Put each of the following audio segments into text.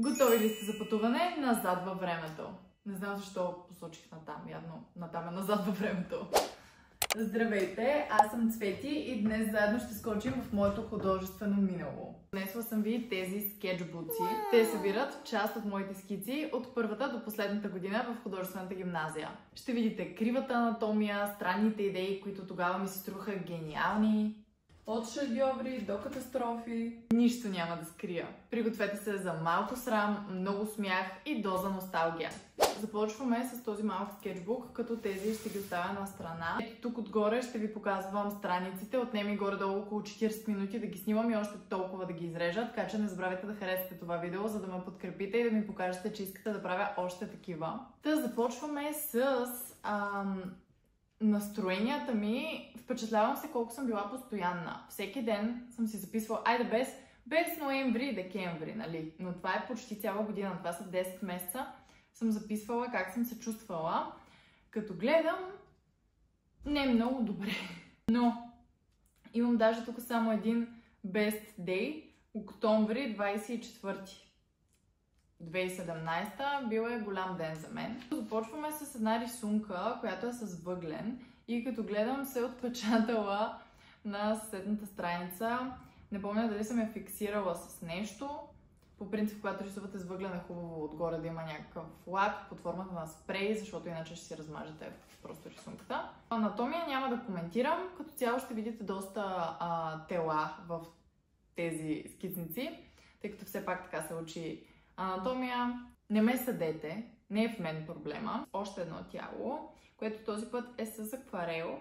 Готови ли сте за пътуване назад във времето? Не знам защо посочих натам, явно натам е назад във времето. Здравейте, аз съм Цвети и днес заедно ще скочим в моето художествено минало. Днесла съм ви тези скетчбуци. Те събират част от моите скици от първата до последната година в художествената гимназия. Ще видите кривата анатомия, странните идеи, които тогава ми се струваха гениални. От шедьоври до катастрофи. Нищо няма да скрия. Пригответе се за малко срам, много смях и доза носталгия. Започваме с този малък скетчбук, като тези ще ги оставя на страна. Ето тук отгоре ще ви показвам страниците. Отнеми ми горе-долу около 40 минути да ги снимам и още толкова да ги изрежа. Така че не забравяйте да харесате това видео, за да ме подкрепите и да ми покажете, че искате да правя още такива. Та започваме с настроенията ми. Впечатлявам се колко съм била постоянна. Всеки ден съм си записвала, айде без ноември и декември, нали? Но това е почти цяла година, това са 10 месеца. Съм записвала как съм се чувствала. Като гледам, не е много добре. Но имам даже тук само един best day, октомври 24. 2017 бил е голям ден за мен. Започваме с една рисунка, която е с въглен и като гледам се отпечатала на съседната страница. Не помня дали съм я фиксирала с нещо. По принцип, когато рисувате с въглен е хубаво отгоре да има някакъв лак под формата на спрей, защото иначе ще си размажете просто рисунката. Анатомия няма да коментирам. Като цяло ще видите доста тела в тези скицници, тъй като все пак така се учи анатомия. Не ме съдете, не е в мен проблема. Още едно тяло, което този път е с акварел.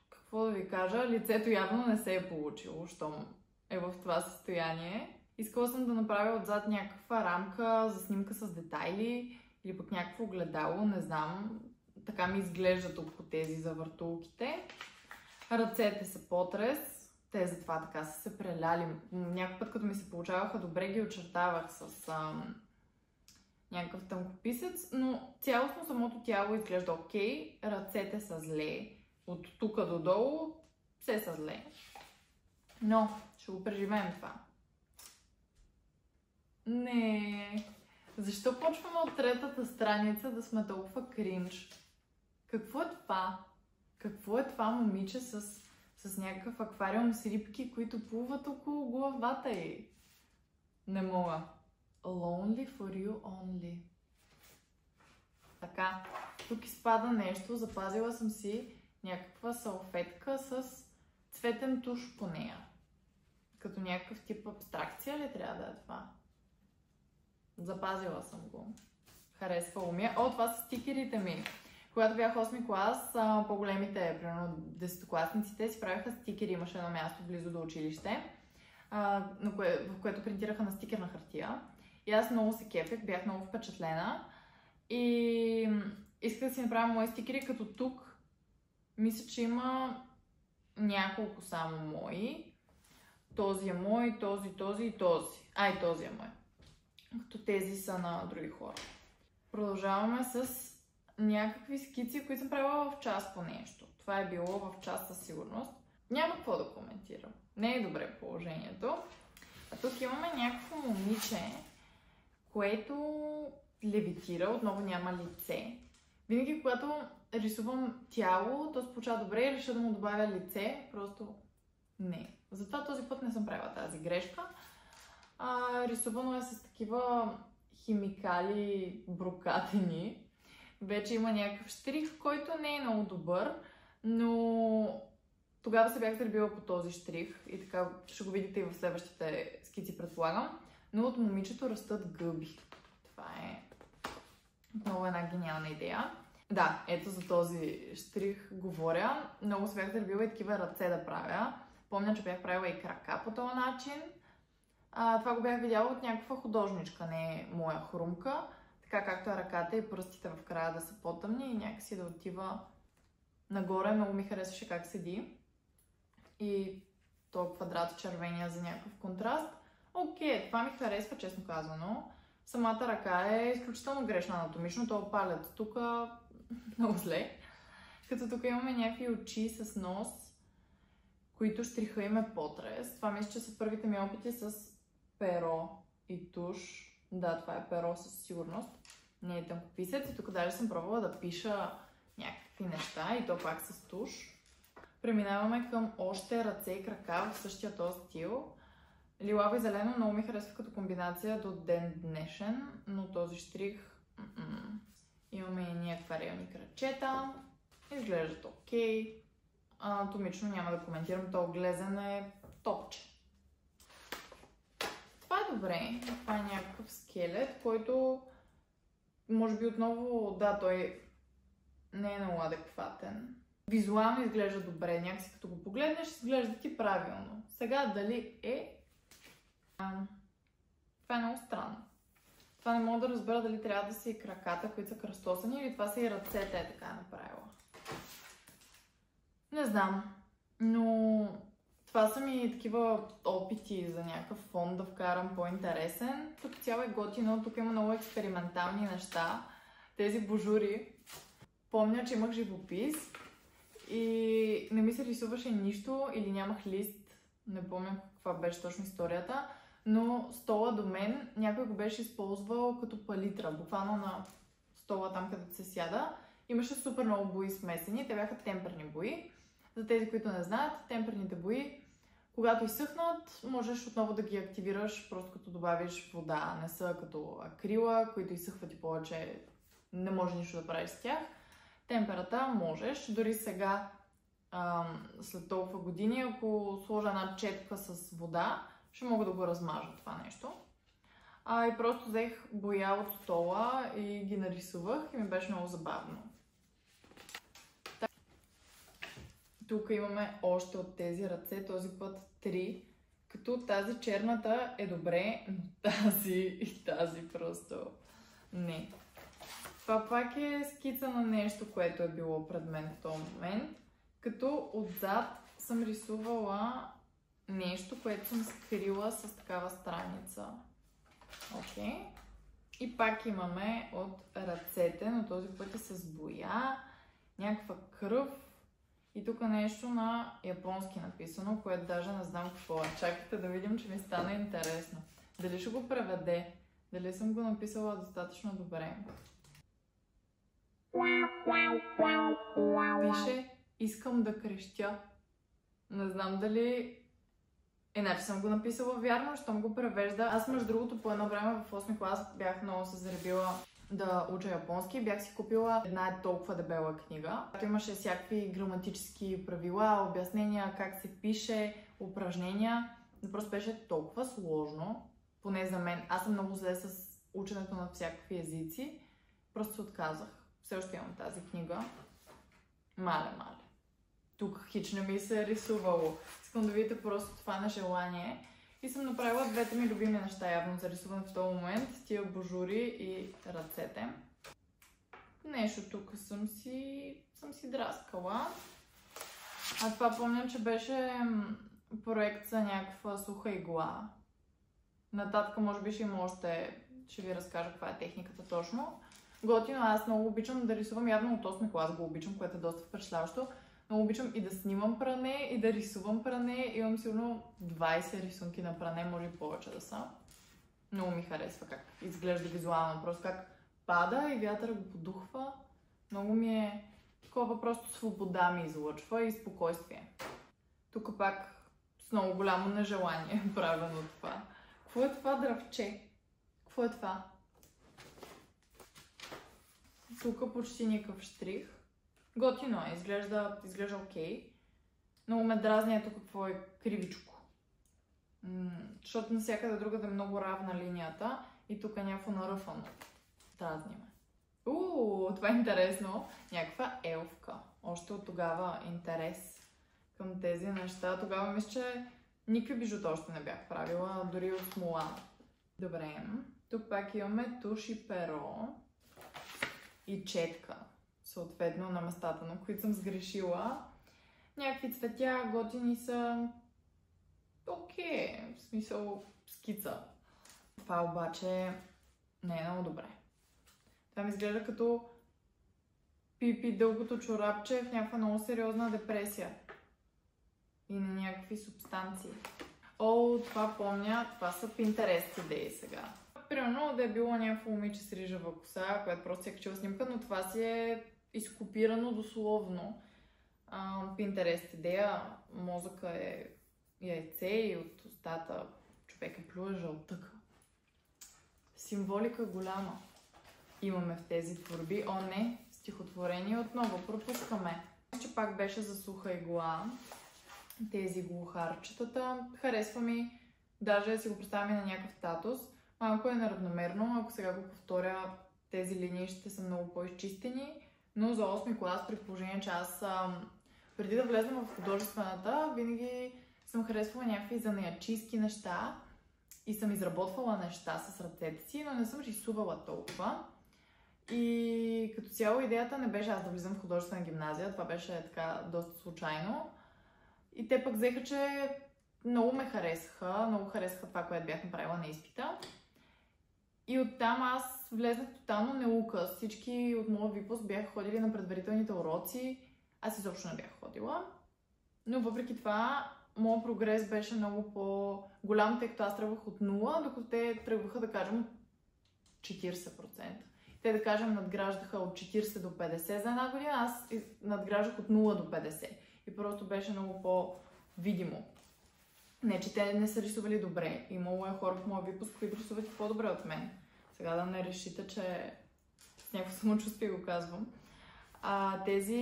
Какво да ви кажа, лицето явно не се е получило, щом е в това състояние. Искала съм да направя отзад някаква рамка за снимка с детайли или пък някакво огледало, не знам. Така ми изглежда тук по тези завъртулките. Ръцете са потрес. Те затова така са се преляли. Някой път, като ми се получаваха добре, ги очертавах с някакъв тънкописец, но цялостно самото тяло изглежда окей. Ръцете са зле. От тук до долу все са зле. Но ще го преживеем това. Не. Защо почваме от третата страница да сме толкова кринж? Какво е това? Какво е това момиче с някакъв аквариум с рибки, които плуват около главата й? Не мога. Lonely for you only. Така, тук изпада нещо. Запазила съм си някаква салфетка с цветен туш по нея. Като някакъв тип абстракция ли трябва да е това? Запазила съм го. Харесвало ми е. О, това са стикерите ми. Когато бях 8 клас, по-големите, примерно 10-класниците, си правяха стикери. Имаше едно място близо до училище, в което принтираха на стикерна хартия. И аз много се кефех, бях много впечатлена. И исках да си направя мои стикери, като тук мисля, че има няколко само мои. Този е мой, този и този. И този е мой. Като тези са на други хора. Продължаваме с някакви скици, които съм правила в час по нещо. Това е било в час със сигурност. Няма какво да коментирам. Не е добре положението. А тук имаме някакво момиче, което левитира, отново няма лице. Винаги, когато рисувам тяло, то се получава добре и реша да му добавя лице, просто не. Затова този път не съм правила тази грешка. Рисувано е с такива химикали брокатени. Вече има някакъв щрих, който не е много добър, но тогава се бях заребила по този щрих и така ще го видите и в следващите скици, предполагам. Но от момичето растат гъби. Това е много една гениална идея. Да, ето за този щрих говоря. Много се бях заребила и такива ръце да правя. Помня, че бях правила и крака по този начин. Това го бях видяла от някаква художничка, не е моя хрумка. Така както е ръката и пръстите в края да са по-тъмни и някакси да отива нагоре. Много ми харесваше как седи. И този квадрат червения за някакъв контраст. Окей, това ми харесва, честно казано. Самата ръка е изключително грешна анатомично. Това палец тук много зле. Като тук имаме някакви очи с нос, които щриха им е потрес. Това мисля, че са първите ми опити с перо и туш. Да, това е перо със сигурност. Не е тънкописец и тук даже съм пробвала да пиша някакви неща и то пак с туш. Преминаваме към още ръце и крака в същия този стил. Лилаво и зелено много ми харесва като комбинация до ден днешен, но този штрих имаме и ние акварелни крачета. Изглеждат окей. Анатомично няма да коментирам, то глезен е топче. Това е добре. Това е някакъв скелет, който може би отново, да, той не е много адекватен. Визуално изглежда добре, някакси като го погледнеш, изглежда ти правилно. Сега дали е... Това е много странно. Това не мога да разбера дали трябва да са и краката, които са кръстосани, или това са и ръцете е така направила. Не знам, но това са ми такива опити за някакъв фон да вкарам по-интересен. Тук цяло е готино, тук има много експериментални неща. Тези божури, помня, че имах живопис и не ми се рисуваше нищо или нямах лист, не помня каква беше точно историята, но стола до мен някой го беше използвал като палитра, буквално на стола там, където се сяда. Имаше супер много бои смесени, те бяха темперни бои. За тези, които не знаят, темперните бои, когато изсъхнат, можеш отново да ги активираш, просто като добавиш вода. Не са като акрила, които изсъхват и повече не може нищо да правиш с тях. Температа можеш. Дори сега, след толкова години, ако сложа една четка с вода, ще мога да го размажа това нещо. И просто взех боя от стола и ги нарисувах и ми беше много забавно. Тук имаме още от тези ръце, този път 3, като тази черната е добре, но тази и тази просто не. Това пак е скица на нещо, което е било пред мен в този момент, като отзад съм рисувала нещо, което съм скрила с такава страница. Окей. И пак имаме от ръцете, но този път е с боя, някаква кръв. И тук нещо на японски написано, което даже не знам какво е. Чакайте да видим, че ми стана интересно. Дали ще го преведе? Дали съм го написала достатъчно добре? Пише, искам да крещя. Не знам дали... Иначе съм го написала вярно, щом го превежда. Аз между другото по едно време в 8 клас бях много се заребила да уча японски. Бях си купила една толкова дебела книга. Като имаше всякакви граматически правила, обяснения, как се пише, упражнения. Но просто беше толкова сложно, поне за мен. Аз съм много зле с ученето на всякакви езици. Просто се отказах. Все още имам тази книга. Мале. Тук хич не ми се е рисувало. Искам да видите просто това на желание. И съм направила двете ми любими неща явно за рисуване в този момент. Тия божури и ръцете. Нещо тук съм си драскала. А това помня, че беше проект за някаква суха игла. Нататък може би ще има още, ще ви разкажа каква е техниката точно. Готино, аз много обичам да рисувам, явно от 8 клас го обичам, което е доста впечатляващо. Много обичам и да снимам пране, и да рисувам пране. Имам сигурно 20 рисунки на пране, може и повече да са. Много ми харесва как изглежда визуално, просто как пада и вятъра го подухва. Много ми е такова, просто свобода ми излъчва и спокойствие. Тук пак с много голямо нежелание правено това. Какво е това дръвче? Какво е това? Тук почти никакъв штрих. Готино е, изглежда окей. Много ме дразни ето какво е кривичко. Защото навсякъде друга да е много равна линията и тук е някакво наръфано. Дразни ме. Това е интересно. Някаква елфка. Още от тогава интерес към тези неща. Тогава мисля, че никакви бижута още не бях правила, дори от смола. Добре. Тук пак имаме туш и перо и четка. Съответно на местата, на които съм сгрешила. Някакви цветя, готини са. Окей, в смисъл скица. Това обаче не е много добре. Това ми изглежда като Пипи дългото чорапче в някаква много сериозна депресия. И на някакви субстанции. Това помня, това са Pinterest идеи сега. примерно да е било някакво момиче с рижава коса, която просто е качила снимка, но това си е изкопирано дословно. Pinterest идея, мозъка е яйце и от устата човек е плюе жълтъка. Символика голяма имаме в тези творби. О, не, стихотворение отново пропускаме. Че пак беше за суха игла. Тези глухарчетата. Харесва ми, даже да си го представим на някакъв статус. Малко е неравномерно, ако сега го повторя, тези линии ще са много по-изчистени. Но за 8 клас, при положение, че аз преди да влезем в художествената, винаги съм харесвала някакви занаятчийски неща и съм изработвала неща с ръцете си, но не съм рисувала толкова. И като цяло идеята не беше аз да влизам в художествена гимназия, това беше така доста случайно. И те пък взеха, че много ме харесаха, много харесаха това, което бях направила на изпита. И оттам аз влезнах тотално неука. Всички от моят випуск бяха ходили на предварителните уроци. Аз изобщо не бях ходила. Но въпреки това, моят прогрес беше много по-голям, тъй като аз тръгвах от 0, докато те тръгваха, да кажем, 40%. Те, да кажем, надграждаха от 40 до 50 за една година, аз надграждах от 0 до 50. И просто беше много по-видимо. Не, че те не са рисували добре. Имало е хора в моя випуск, които рисуват по-добре от мен. Сега да не решите, че с някакво самочувствие го казвам. Тези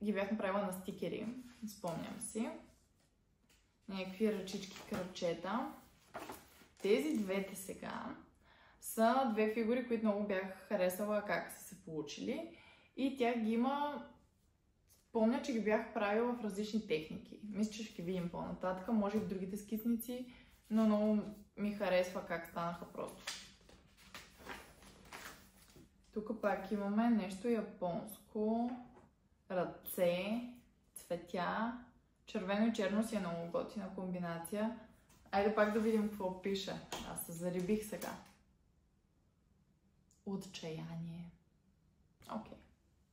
ги бях направила на стикери, спомням си. Някакви ръчички, кръчета. Тези двете сега са две фигури, които много бях харесала как са се получили. И тях ги има... Помня, че ги бях правила в различни техники. Мисля, че ще ги видим по-нататък, може и в другите скицници, но много ми харесва как станаха просто. Тук пак имаме нещо японско, ръце, цветя, червено и черно си е много готина комбинация. Айде пак да видим какво пише. Аз се зарибих сега. Отчаяние. Окей.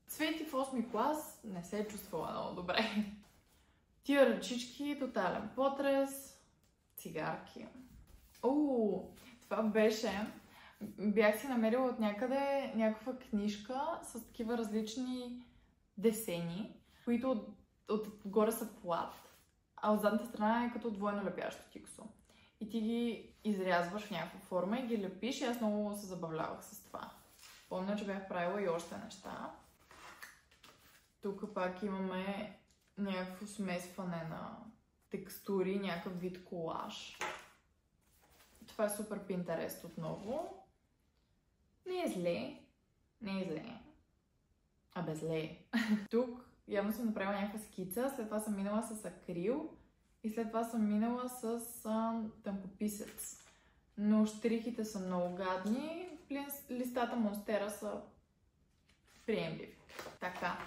Цвети в 8 клас не се е чувствала много добре. Тия ръчички, тотален потрес, цигарки. Това беше... Бях си намерила от някъде някаква книжка с такива различни десени, които отгоре са плат, а от задната страна е като двойно лепящо тиксо. И ти ги изрязваш в някаква форма и ги лепиш и аз много се забавлявах с това. Помня, че бях правила и още неща. Тук пак имаме някакво смесване на текстури, някакъв вид колаж. Това е супер Pinterest отново. Не е зле. Не е зле. Абе зле. Тук явно съм направила някаква скица, след това съм минала с акрил и след това съм минала с тънкописец. Но щрихите са много гадни, листата Монстера са приемливи. Така.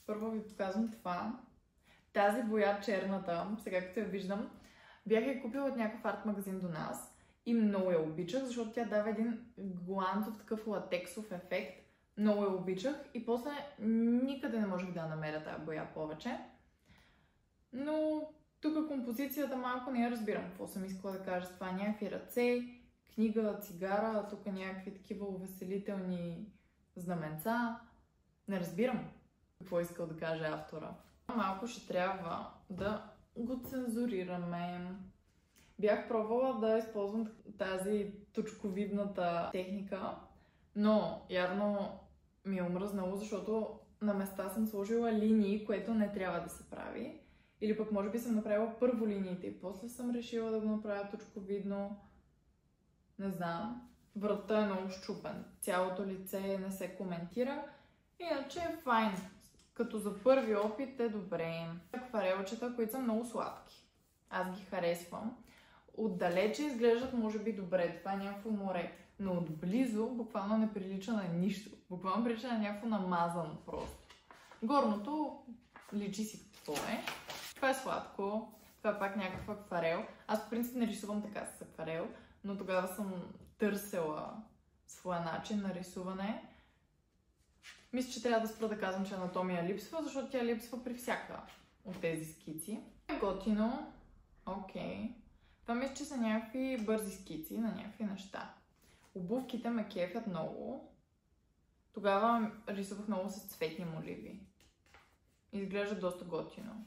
Първо ви показвам това. Тази боя черната, сега като я виждам, бях я купила от някакъв арт магазин до нас и много я обичах, защото тя дава един гланцов такъв латексов ефект. Много я обичах и после никъде не можех да намеря тази боя повече. Но тук композицията малко не я разбирам какво съм искала да кажа с това. Някакви ръце, книга, цигара, тук някакви такива увеселителни знаменца. Не разбирам какво искал да каже автора. Малко ще трябва да го цензурираме. Бях пробвала да използвам тази точковидната техника, но явно ми е омръзнало, защото на места съм сложила линии, което не трябва да се прави. Или пък може би съм направила първо линиите и после съм решила да го направя точковидно. Не знам. Вратта е много щупен. Цялото лице не се коментира. Иначе е файн. Като за първи опит е добре. Акварелчета, които са много сладки. Аз ги харесвам. Отдалече изглеждат може би добре. Това е някакво море. Но отблизо буквално не прилича на нищо. Буквално прилича на някакво намазано просто. Горното личи си какво е. Това е сладко. Това е пак някакъв акварел. Аз по принцип не рисувам така с акварел, но тогава съм търсила своя начин на рисуване. Мисля, че трябва да спра да казвам, че анатомия липсва, защото тя липсва при всяка от тези скици. Готино. Окей. Това мисля, че са някакви бързи скици на някакви неща. обувките ме кефят много. Тогава рисувах много с цветни моливи. Изглежда доста готино.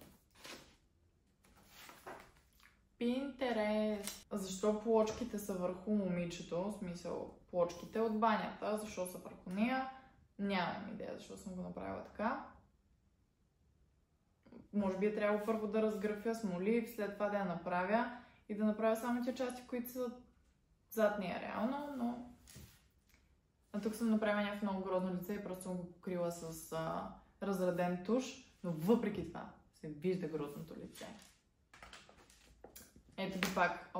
Пинтерест. Защо плочките са върху момичето? В смисъл, плочките от банята. Защо са върху нея? Нямам идея защо съм го направила така. Може би е трябвало първо да разграфя с молив, след това да я направя и да направя само тези части, които са зад нея реално, но... А тук съм направила някакво много грозно лице и просто съм го покрила с разреден туш, но въпреки това се вижда грозното лице. Ето ги пак,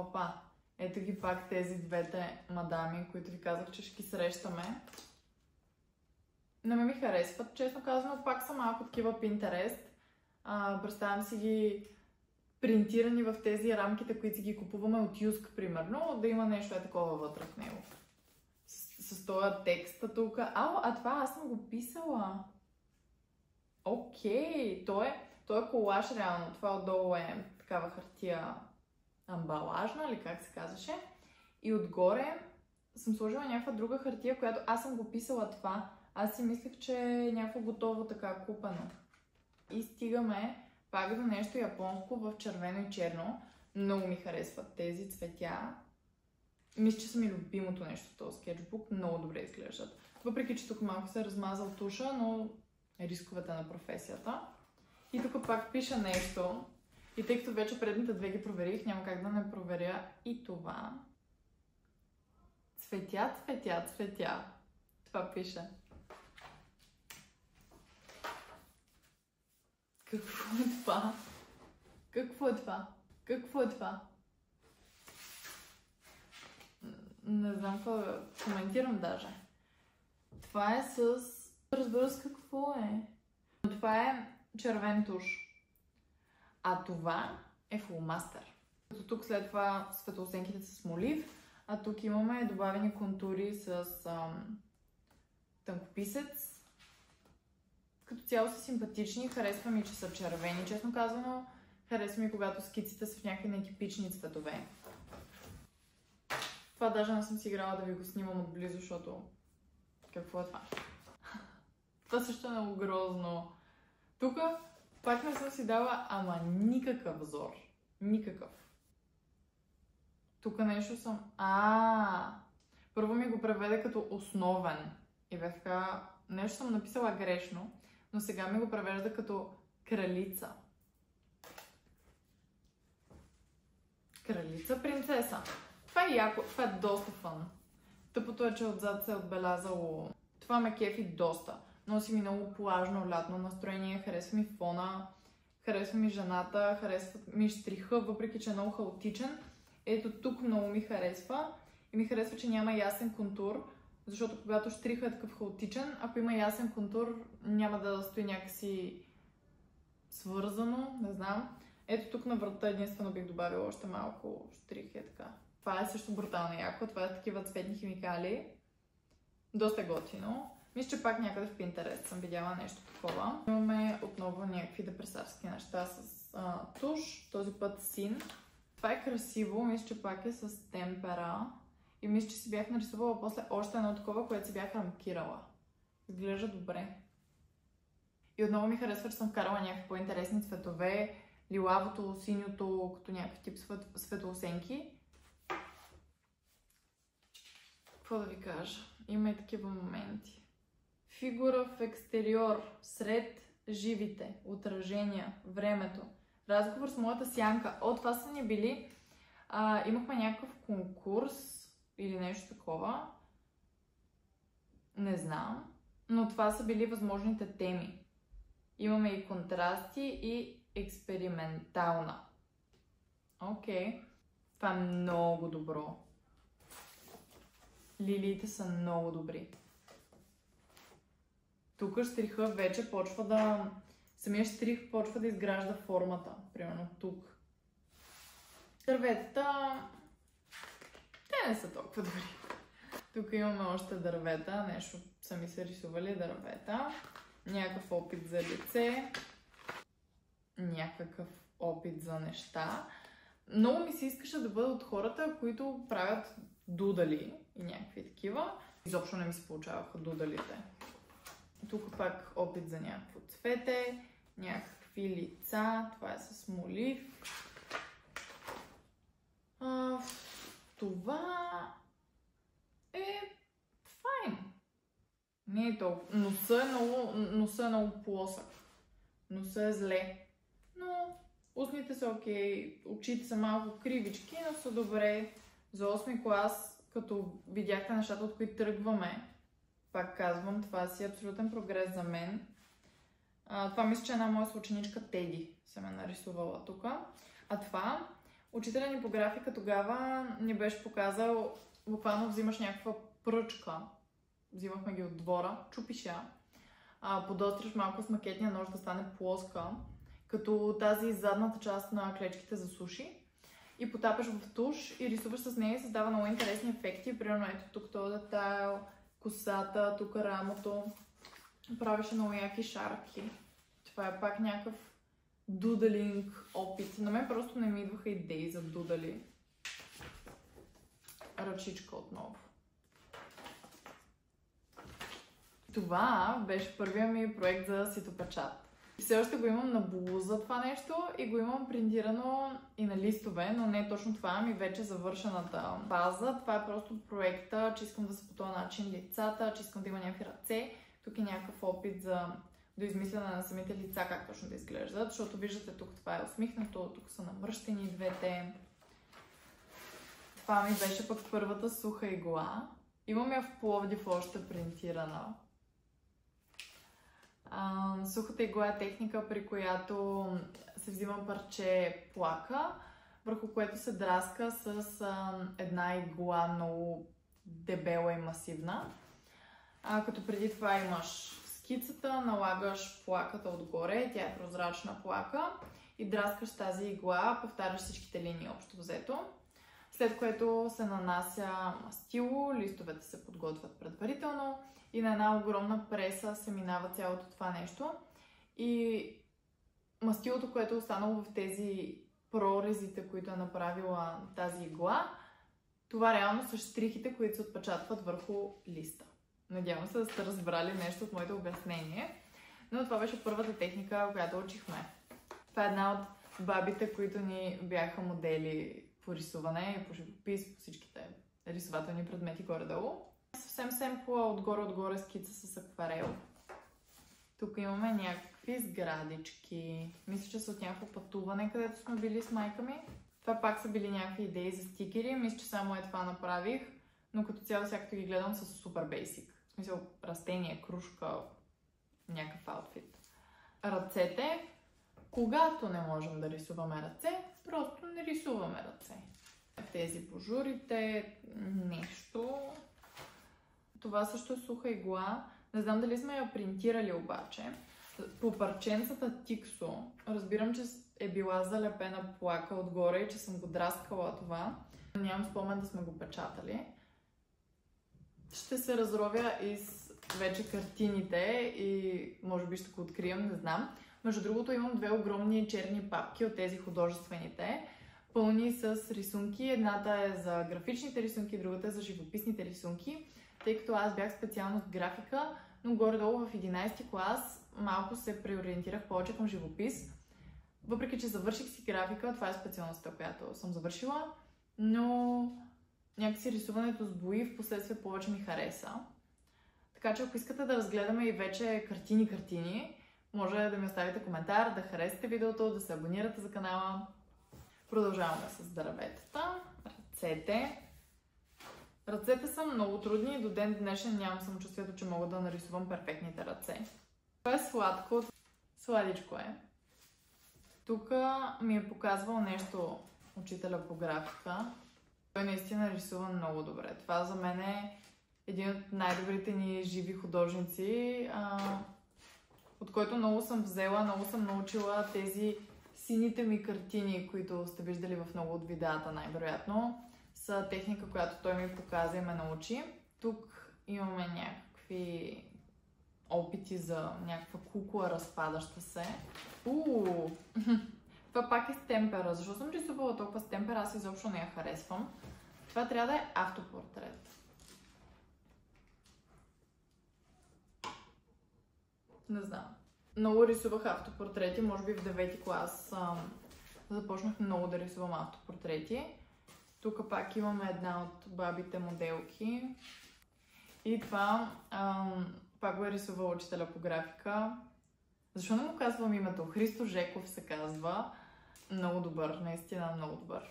ето ги пак тези двете мадами, които ви казах, че ще ги срещаме. Не ми харесват, честно казано, пак са малко такива Pinterest. Представям си ги принтирани в тези рамките, които си ги купуваме от Юск, примерно, да има нещо такова вътре в него. С този текст тук. Това аз съм го писала. Окей, той е колаж реално. Това отдолу е такава хартия амбалажна, или как се казваше. И отгоре съм сложила някаква друга хартия, която аз съм го писала това. Аз си мислех, че е някакво готово така купено. И стигаме пак до нещо японско в червено и черно. Много ми харесват тези цветя. Мисля, че са ми любимото нещо в този скетчбук. Много добре изглеждат. Въпреки, че тук малко се е размазал туша, но рисковете на професията. И тук пак пиша нещо. И тъй като вече предните две ги проверих, няма как да не проверя и това. Цветя, цветя, цветя. Това пише. Какво е това? Какво е това? Какво е това? Не знам какво да коментирам даже. Това е с... Разбира с какво е. Това е червен туш. А това е фломастър. Като тук след това светлосенките с молив, а тук имаме добавени контури с тънкописец. Като цяло са симпатични, харесва ми, че са червени, честно казано. Харесва ми, когато скиците са в някакви нетипични цветове. Това даже не съм си играла да ви го снимам отблизо, защото... Какво е това? Това също е много грозно. Тук пак не съм си дала, ама никакъв взор. Никакъв. Тук нещо съм... Първо ми го преведе като основен. И бях така... Нещо съм написала грешно, но сега ми го превежда като кралица. Кралица, принцеса. Това е яко, това е доста фън. Тъпото е, че отзад се е отбелязало. Това ме кефи доста. Носи ми много плажно, лятно настроение, харесва ми фона, харесва ми жената, харесва ми штриха, въпреки че е много хаотичен. Ето тук много ми харесва и ми харесва, че няма ясен контур, защото когато штриха е такъв хаотичен, ако има ясен контур, няма да стои някакси свързано, не знам. Ето тук на врата единствено бих добавила още малко штрих е така. Това е също брутално яко, това е такива цветни химикали. Доста готино. Мисля, че пак някъде в Pinterest съм видяла нещо такова. Имаме отново някакви депресарски неща с туш, този път син. Това е красиво, мисля, че пак е с темпера. И мисля, че си бях нарисувала после още едно такова, което си бях рамкирала. Изглежда добре. И отново ми харесва, че съм вкарала някакви по-интересни цветове. Лилавото, синьото, като някакъв тип светлосенки. Какво да ви кажа? Има и такива моменти. Фигура в екстериор, сред живите, отражения, времето. Разговор с моята сянка. Това са ни били. Имахме някакъв конкурс или нещо такова. Не знам. Но това са били възможните теми. Имаме и контрасти и експериментална. Окей. Това е много добро. Лилиите са много добри. Тук штриха вече почва да... Самия штрих почва да изгражда формата. Примерно тук. Дърветата... Те не са толкова добри. Тук имаме още дървета. Нещо са ми се рисували дървета. Някакъв опит за лице. Някакъв опит за неща. Много ми се искаше да бъда от хората, които правят дудали. и някакви такива. Изобщо не ми се получаваха дудалите. Тук пак опит за някакво цвете, някакви лица, това е с молив. Това е файн. Не е толкова. Носа е много плосък. Носа е зле. Но устните са окей, очите са малко кривички, но са добре. За 8 клас, като видяхте нещата, от които тръгваме, пак казвам, това си е абсолютен прогрес за мен. Това мисля, че една моя съученичка Теди се ме нарисувала тук. А това, учителя ни по графика тогава ни беше показал, буквално взимаш някаква пръчка, взимахме ги от двора, чупиш я, подостриш малко с макетния нож да стане плоска, като тази задната част на клечките за суши, и потапаш в туш и рисуваш с нея и създава много интересни ефекти. Примерно ето тук този детайл, косата, тук рамото. Правеше много яки шарки. Това е пак някакъв дудалинг опит. На мен просто не ми идваха идеи за дудали. Ръчичка отново. Това беше първият ми проект за ситопечат. Все още го имам на блуза това нещо и го имам принтирано и на листове, но не точно това, ами вече завършената база. Това е просто проекта, че искам да са по този начин лицата, че искам да има някакви ръце. Тук е някакъв опит за доизмисляне на самите лица, как точно да изглеждат, защото виждате тук това е усмихнато, тук са намръщени двете. Това ми беше пък първата суха игла. Имам я в Пловдив още принтирана. Сухата игла е техника, при която се взима парче плака, върху което се драска с една игла много дебела и масивна. Като преди това имаш скицата, налагаш плаката отгоре, тя е прозрачна плака и драскаш тази игла, повтаряш всичките линии общо взето. След което се нанася мастило, листовете се подготвят предварително и на една огромна преса се минава цялото това нещо. И мастилото, което е останало в тези прорезите, които е направила тази игла, това реално са щрихите, които се отпечатват върху листа. Надявам се да сте разбрали нещо от моето обяснение, но това беше първата техника, която учихме. Това е една от бабите, които ни бяха модели по рисуване, по живопис, по всичките рисувателни предмети горе-долу. Съвсем семпла, отгоре скица с акварел. Тук имаме някакви сградички. Мисля, че са от някакво пътуване, където сме били с майка ми. Това пак са били някакви идеи за стикери. Мисля, че само това направих, но като цяло всякото ги гледам са супер бейсик. В смисъл растение, крушка, някакъв аутфит. Ръцете. Когато не можем да рисуваме ръце, просто не рисуваме ръце. Тези божурите, нещо. Това също е суха игла. Не знам дали сме я принтирали обаче. По парченцата Тиксо разбирам, че е била залепена плака отгоре и че съм го драскала това. Нямам спомен да сме го печатали. Ще се разровя из вече картините и може би ще го открием, не знам. Между другото имам две огромни черни папки от тези художествените, пълни с рисунки. Едната е за графичните рисунки, другата е за живописните рисунки, тъй като аз бях специалност графика, но горе-долу в 11 клас малко се преориентирах повече към живопис. Въпреки че завърших си графика, това е специалността, която съм завършила, но някакси рисуването с бои в последствие повече ми хареса. Така че ако искате да разгледаме и вече картини, може да ми оставите коментар, да харесате видеото, да се абонирате за канала. Продължаваме с дърветата. Ръцете. Ръцете са много трудни и до ден днешен нямам самочувствието, че мога да нарисувам перфектните ръце. Това е сладко. Сладичко е. Тук ми е показвал нещо учителя по графика. Той наистина рисува много добре. Това за мен е един от най-добрите ни живи художници, от който много съм взела, много съм научила тези сините ми картини, които сте виждали в много от видеята най-вероятно, са техника, която той ми показа и ме научи. Тук имаме някакви опити за някаква кукла разпадаща се. Това пак е с темпера. Защо съм рисувала толкова с темпера? Аз изобщо не я харесвам. Това трябва да е автопортрет. не знам. Много рисувах автопортрети, може би в 9-ти клас започнах много да рисувам автопортрети. Тук пак имаме една от бабите моделки. И това пак го е рисувал учителя по графика. Защо не му казвам името? Христо Жеков се казва. Много добър, наистина много добър.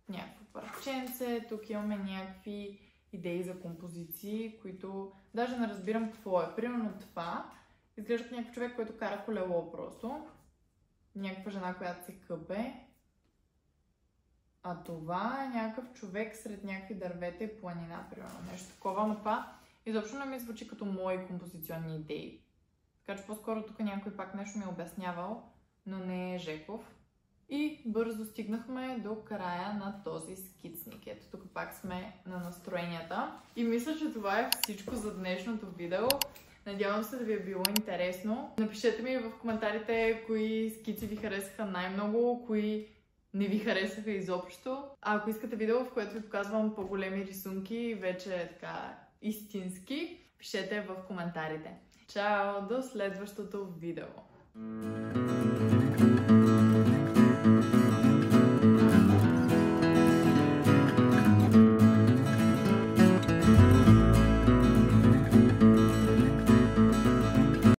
Някакво парченце, тук имаме някакви идеи за композиции, които даже не разбирам какво е. Примерно това изглежда като някакъв човек, който кара колело просто. Някаква жена, която се къпе. А това е някакъв човек сред някакви дървета и планина, примерно нещо такова, но това изобщо не ми звучи като мои композиционни идеи. Така че по-скоро тук някой пак нещо ми е обяснявал, но не е Жеков. И бързо стигнахме до края на този скицник. Ето тук пак сме на настроенията. И мисля, че това е всичко за днешното видео. Надявам се да ви е било интересно. Напишете ми в коментарите кои скици ви харесаха най-много, кои не ви харесаха изобщо. А ако искате видео, в което ви показвам по-големи рисунки, вече така истински, пишете в коментарите. Чао! До следващото видео!